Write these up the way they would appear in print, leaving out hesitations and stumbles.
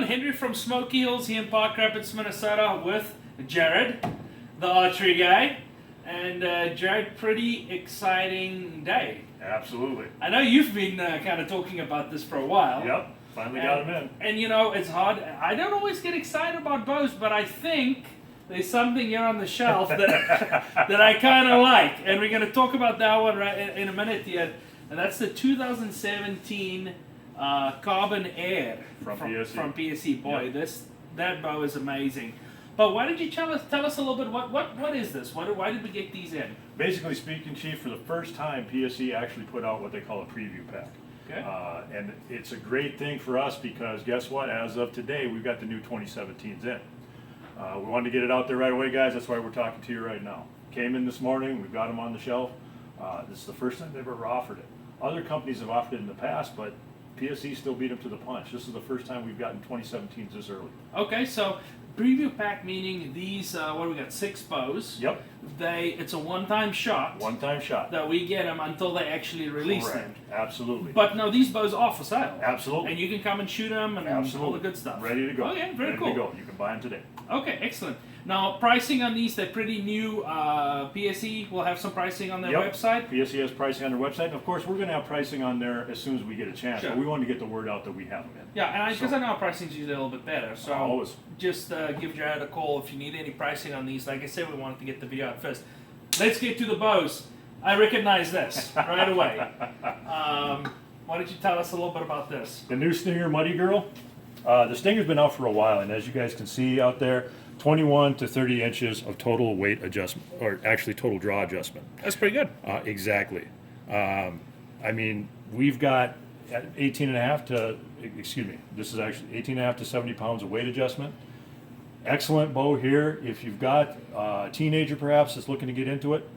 everyone. Henry from Smokey Hills here in Park Rapids, Minnesota with Jared, the archery guy. And Jared, pretty exciting day. Absolutely. I know you've been kind of talking about this for a while. Yep, finally got him in. And you know, it's hard. I don't always get excited about bows, but I think there's something here on the shelf that, that I kind of like. And we're going to talk about that one right in a minute here. And that's the 2017 Carbon Air From PSE. From PSE. Boy, Yep. that bow is amazing. But why did you tell us a little bit what is this? Why did we get these in? Basically speaking, Chief, for the first time, PSE actually put out what they call a preview pack. Okay. And it's a great thing for us because guess what? As of today, we've got the new 2017s in. We wanted to get it out there right away, guys. That's why we're talking to you right now. Came in this morning. We've got them on the shelf. This is the first time they've ever offered it. Other companies have offered it in the past, but PSE still beat them to the punch. This is the first time we've gotten 2017s this early. Okay, so preview pack meaning these. What do we got? 6 bows. Yep. It's a one-time shot. One-time shot. That we get them until they actually release Correct. them. Absolutely. But no, these bows are for sale. Absolutely. And you can come and shoot them and all the good stuff. Ready to go. Okay, very Ready cool. to go. You can buy them today. Okay, excellent. Now, pricing on these, they're pretty new. PSE will have some pricing on their Yep. website. PSE has pricing on their website. And of course, we're going to have pricing on there as soon as we get a chance. Sure. But we wanted to get the word out that we have them in. Yeah, and because So- I know our pricing's usually a little bit better, so Always. just give Jared a call if you need any pricing on these. Like I said, we wanted to get the video out first. Let's get to the bows. I recognize this right away. Why don't you tell us a little bit about this? The new Stinger Muddy Girl. The Stinger's been out for a while, and as you guys can see out there, 21 to 30 inches of total weight adjustment, or actually total draw adjustment. That's pretty good. Exactly. I mean, we've got 18 and a half to, excuse me, this is actually 18 and a half to 70 pounds of weight adjustment. Excellent bow here. If you've got a teenager perhaps that's looking to get into it,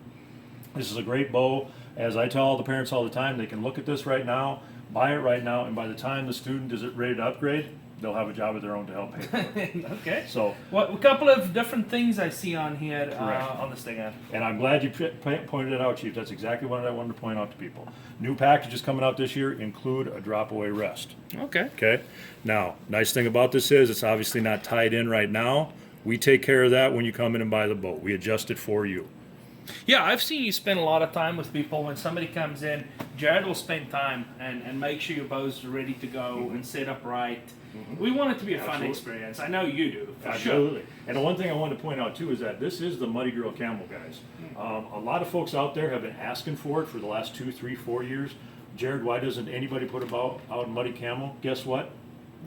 this is a great bow. As I tell all the parents all the time, they can look at this right now, buy it right now, and by the time the student is ready to upgrade, they'll have a job of their own to help pay for it. Okay. So, Well, a couple of different things I see on here Correct. on this thing. and I'm glad you pointed it out, Chief. That's exactly what I wanted to point out to people. New packages coming out this year include a drop-away rest. Okay. Okay? Now, nice thing about this is it's obviously not tied in right now. We take care of that when you come in and buy the boat. We adjust it for you. Yeah, I've seen you spend a lot of time with people. When somebody comes in, Jared will spend time and make sure your bow's ready to go and set up right. We want it to be a fun Absolutely. experience. I know you do, for Absolutely. sure. And the one thing I wanted to point out too is that this is the Muddy Girl Camel, guys. A lot of folks out there have been asking for it for the last 2, 3, 4 years. Jared, why doesn't anybody put a bow out in Muddy Camel? Guess what?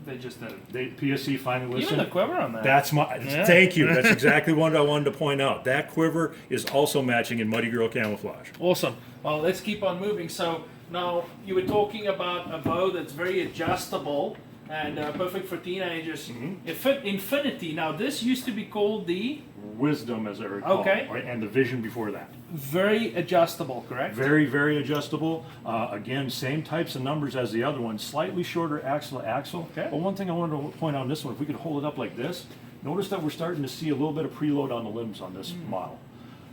They just did it. PSE finally listened. Even the quiver on that. That's my. Yeah. Thank you. That's exactly what I wanted to point out. That quiver is also matching in Muddy Girl camouflage. Awesome. Well, let's keep on moving. So now you were talking about a bow that's very adjustable and perfect for teenagers. Infinity. Now this used to be called the Wisdom, as I recall. Okay. Right, and the Vision before that. very adjustable, correct? Very, very adjustable. Again, same types of numbers as the other one. Slightly shorter axle to axle. Okay. But one thing I wanted to point out on this one, if we could hold it up like this, notice that we're starting to see a little bit of preload on the limbs on this model.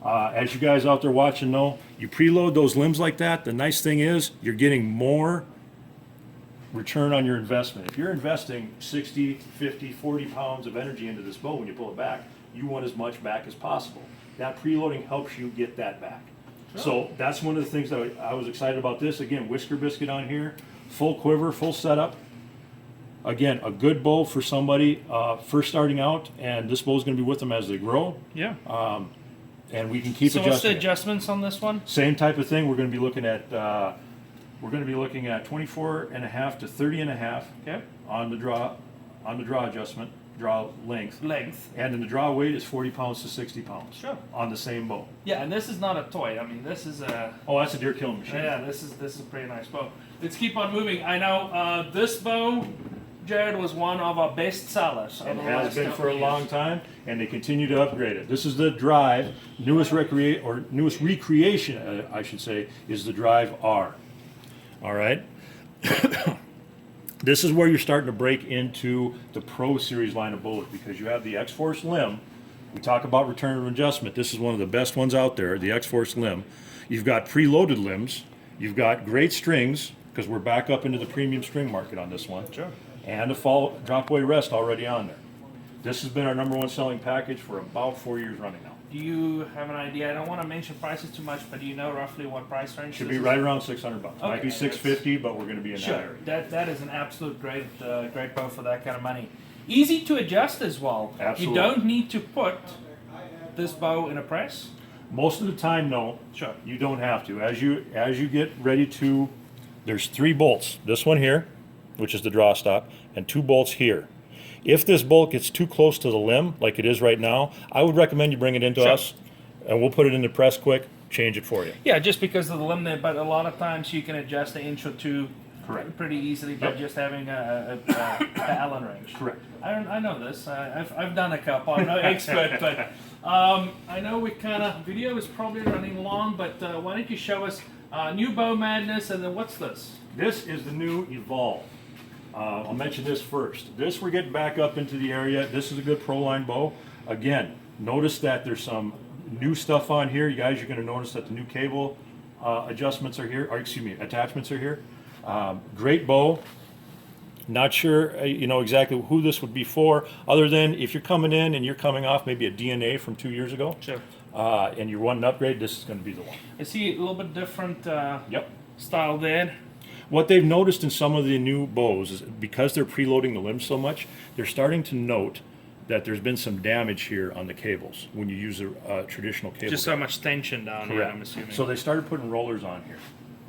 As you guys out there watching know, you preload those limbs like that, the nice thing is you're getting more return on your investment. If you're investing 60, 50, 40 pounds of energy into this bow when you pull it back, you want as much back as possible. That preloading helps you get that back. So that's one of the things that I was excited about this. Again, whisker biscuit on here, full quiver, full setup. Again, a good bow for somebody first starting out, and this bow is going to be with them as they grow, Yeah. and we can keep So what's the adjusting it. adjustments on this one? Same type of thing. We're going to be looking at 24 and a half to 30 and a half Okay. on the draw adjustment, draw length. Length. And then the draw weight is 40 pounds to 60 pounds. Sure. On the same bow. Yeah, and this is not a toy. I mean, this is a Oh, that's a deer killing machine. this is a pretty nice bow. Let's keep on moving. I know this bow, Jared, was one of our best sellers. And has been for a long time, and they continue to upgrade it. This is the Drive, newest recreation, I should say, is the Drive R. All right. This is where you're starting to break into the Pro Series line of bows because you have the X-Force limb. We talk about return of adjustment. This is one of the best ones out there, the X-Force limb. You've got preloaded limbs. You've got great strings because we're back up into the premium string market on this one. Sure. and a fall drop-away rest already on there. This has been our #1 selling package for about 4 years running now. Do you have an idea? I don't want to mention prices too much, but do you know roughly what price range? Should this be is? right around $600. Might Okay, be $650, but we're going to be in Sure, that area. that is an absolute great bow for that kind of money. Easy to adjust as well. Absolutely. You don't need to put this bow in a press. Most of the time, no. Sure. You don't have to. As you get ready to, there's 3 bolts. This one here, which is the draw stop, and 2 bolts here. If this bolt gets too close to the limb, like it is right now, I would recommend you bring it into Sure. us, and we'll put it in the press quick, change it for you. Yeah, just because of the limb there, but a lot of times you can adjust an inch or two Correct. pretty easily by Yep. just having a Allen range. Correct. I know this. I've done a couple. I'm no expert, but I know we kind of video is probably running long. But why don't you show us new bow madness, and then what's this? This is the new Evolve. I'll mention this first. This we're getting back up into the area. This is a good Pro-Line bow. Again, notice that there's some new stuff on here. You guys, you're going to notice that the new cable adjustments are here, or excuse me, attachments are here. Great bow. Not sure, you know, exactly who this would be for, other than if you're coming in and you're coming off maybe a DNA from 2 years ago, Sure. and you want an upgrade, this is going to be the one. I see a little bit different Yep. style there. What they've noticed in some of the new bows is because they're preloading the limbs so much, they're starting to note that there's been some damage here on the cables when you use a traditional cable. Just so much tension down here, Correct. I'm assuming. So they started putting rollers on here.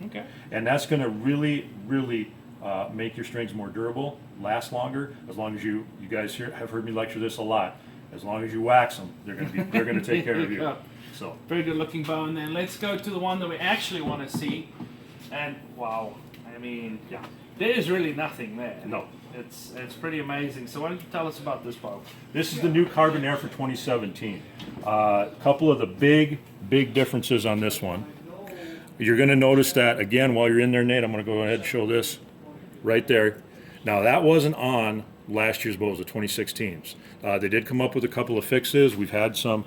Okay. And that's going to really, really make your strings more durable, last longer. As long as you guys here have heard me lecture this a lot. As long as you wax them, they're going to take care of you. Yeah. So Very good looking bow. And then let's go to the one that we actually want to see. And wow, I mean, yeah, there is really nothing there. no. It's pretty amazing. So why don't you tell us about this bow? This is the new Carbon Air for 2017. A couple of the big differences on this one. You're going to notice that again while you're in there, Nate. I'm going to go ahead and show this right there. Now that wasn't on last year's bows, the 2016s. They did come up with a couple of fixes. We've had some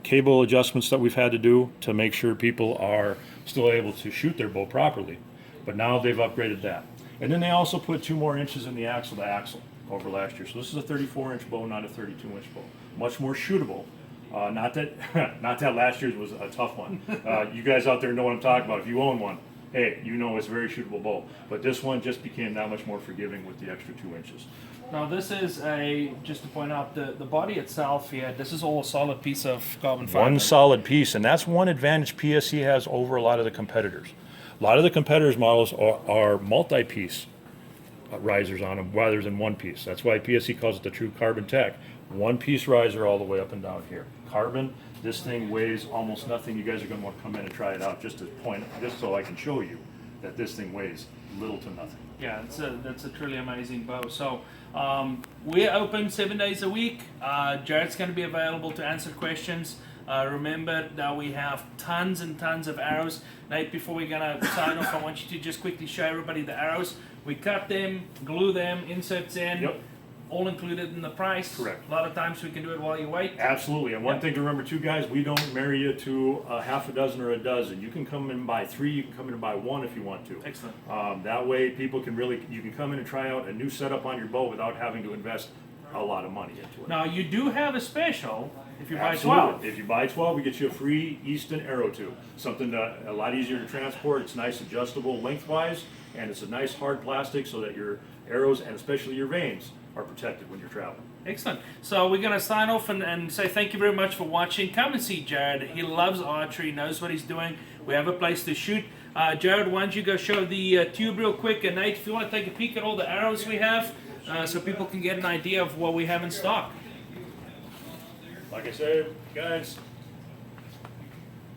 cable adjustments that we've had to do to make sure people are still able to shoot their bow properly. But now they've upgraded that. And then they also put 2 more inches in the axle to axle over last year. So this is a 34-inch bow, not a 32-inch bow. Much more shootable. Not that last year's was a tough one. You guys out there know what I'm talking about. If you own one, hey, you know it's a very shootable bow. But this one just became that much more forgiving with the extra 2 inches. Now this is just to point out, the body itself here, this is all a solid piece of carbon fiber. One solid piece, and that's one advantage PSE has over a lot of the competitors. A lot of the competitors' models are multi-piece risers on them rather than one piece. That's why PSE calls it the true carbon tech. One piece riser all the way up and down here. Carbon, this thing weighs almost nothing. You guys are going to want to come in and try it out just so I can show you that this thing weighs little to nothing. Yeah, that's a truly amazing bow. So we're open 7 days a week. Jared's going to be available to answer questions. Remember that we have tons and tons of arrows. Nate, before we're going to sign off, I want you to just quickly show everybody the arrows. We cut them, glue them, inserts in. Yep. All included in the price. Correct. A lot of times we can do it while you wait. Absolutely. And one Yep. thing to remember too, guys, we don't marry you to a half a dozen or a dozen. You can come in and buy 3, you can come in and buy 1 if you want to. Excellent. That way people can you can come in and try out a new setup on your bow without having to invest a lot of money into it. Now you do have a special if you buy Absolutely. 12. If you buy 12, we get you a free Easton arrow tube. Something a lot easier to transport. It's nice, adjustable lengthwise, and it's a nice hard plastic so that your arrows and especially your vanes are protected when you're traveling. Excellent. So we're going to sign off and say thank you very much for watching. Come and see Jared. He loves archery, knows what he's doing. We have a place to shoot. Jared, why don't you go show the tube real quick? And Nate, if you want to take a peek at all the arrows we have so people can get an idea of what we have in stock. Like I said, guys,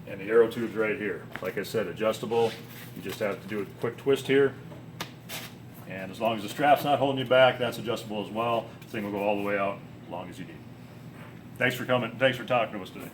and the arrow tube's right here. Like I said, adjustable. You just have to do a quick twist here. And as long as the strap's not holding you back, that's adjustable as well. The thing will go all the way out as long as you need. Thanks for coming. Thanks for talking to us today.